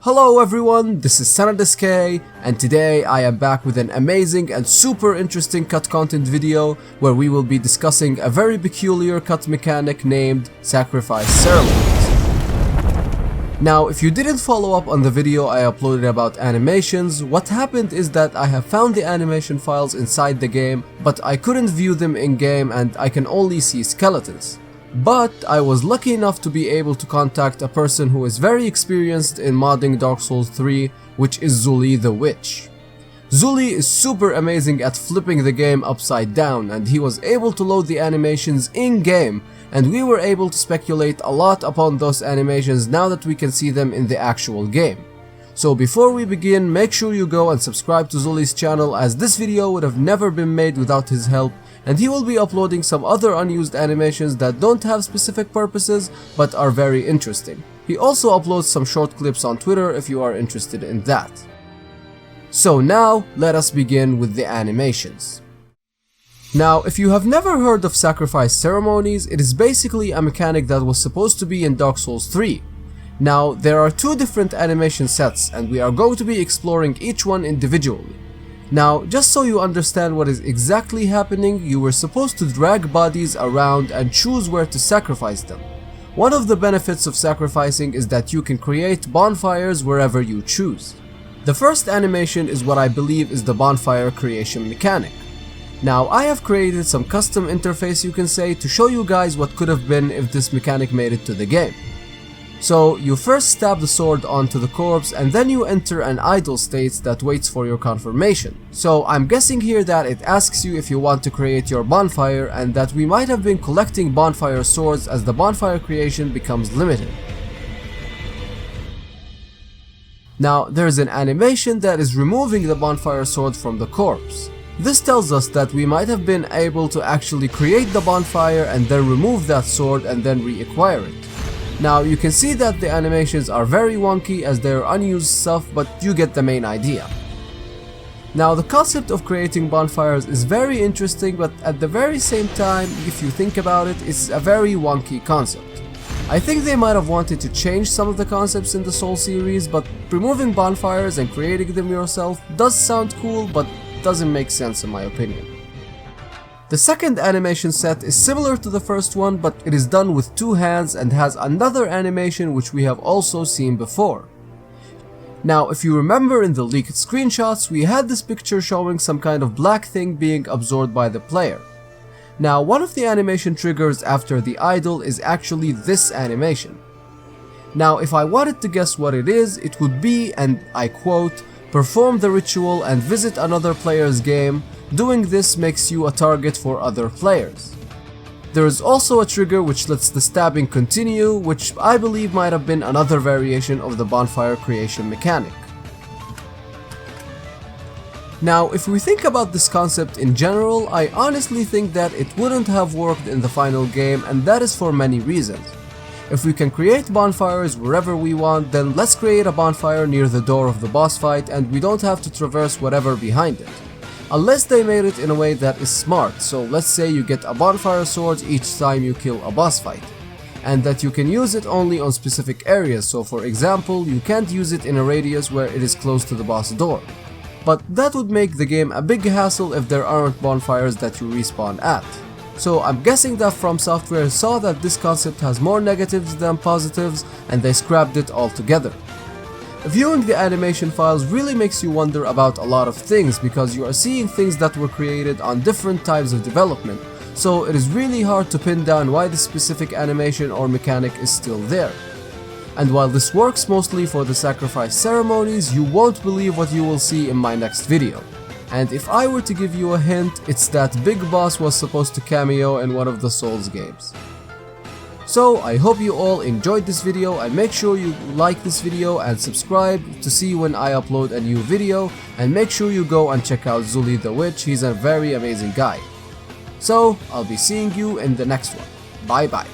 Hello everyone, this is Sanadisk, and today I am back with an amazing and super interesting cut content video where we will be discussing a very peculiar cut mechanic named Sacrifice Ceremonies. Now, if you didn't follow up on the video I uploaded about animations, what happened is that I have found the animation files inside the game, but I couldn't view them in-game and I can only see skeletons. But I was lucky enough to be able to contact a person who is very experienced in modding Dark Souls 3, which is Zullie the Witch. Zullie is super amazing at flipping the game upside down, and he was able to load the animations in-game, and we were able to speculate a lot upon those animations now that we can see them in the actual game. So before we begin, make sure you go and subscribe to Zullie's channel, as this video would have never been made without his help, and he will be uploading some other unused animations that don't have specific purposes but are very interesting. He also uploads some short clips on Twitter if you are interested in that. So now, let us begin with the animations. Now, if you have never heard of Sacrifice Ceremonies, it is basically a mechanic that was supposed to be in Dark Souls 3. Now, there are two different animation sets, and we are going to be exploring each one individually. Now, just so you understand what is exactly happening, you were supposed to drag bodies around and choose where to sacrifice them. One of the benefits of sacrificing is that you can create bonfires wherever you choose. The first animation is what I believe is the bonfire creation mechanic. Now, I have created some custom interface, you can say, to show you guys what could have been if this mechanic made it to the game. So, you first stab the sword onto the corpse, and then you enter an idle state that waits for your confirmation. So, I'm guessing here that it asks you if you want to create your bonfire, and that we might have been collecting bonfire swords as the bonfire creation becomes limited. Now, there is an animation that is removing the bonfire sword from the corpse. This tells us that we might have been able to actually create the bonfire and then remove that sword and then reacquire it. Now, you can see that the animations are very wonky as they're unused stuff, but you get the main idea. Now, the concept of creating bonfires is very interesting, but at the very same time, if you think about it, it's a very wonky concept. I think they might have wanted to change some of the concepts in the Soul series, but removing bonfires and creating them yourself does sound cool, but doesn't make sense in my opinion. The second animation set is similar to the first one, but it is done with two hands and has another animation which we have also seen before. Now, if you remember in the leaked screenshots, we had this picture showing some kind of black thing being absorbed by the player. Now, one of the animation triggers after the idol is actually this animation. Now, if I wanted to guess what it is, it would be, and I quote, "Perform the ritual and visit another player's game. Doing this makes you a target for other players." There is also a trigger which lets the stabbing continue, which I believe might have been another variation of the bonfire creation mechanic. Now, if we think about this concept in general, I honestly think that it wouldn't have worked in the final game, and that is for many reasons. If we can create bonfires wherever we want, then let's create a bonfire near the door of the boss fight and we don't have to traverse whatever behind it. Unless they made it in a way that is smart, so let's say you get a bonfire sword each time you kill a boss fight, and that you can use it only on specific areas, so for example, you can't use it in a radius where it is close to the boss door. But that would make the game a big hassle if there aren't bonfires that you respawn at. So I'm guessing that From Software saw that this concept has more negatives than positives and they scrapped it altogether. Viewing the animation files really makes you wonder about a lot of things, because you are seeing things that were created on different types of development, so it is really hard to pin down why this specific animation or mechanic is still there. And while this works mostly for the Sacrifice Ceremonies, you won't believe what you will see in my next video. And if I were to give you a hint, it's that Big Boss was supposed to cameo in one of the Souls games. So, I hope you all enjoyed this video, and make sure you like this video and subscribe to see when I upload a new video, and make sure you go and check out Zullie the Witch, he's a very amazing guy. So, I'll be seeing you in the next one. Bye bye.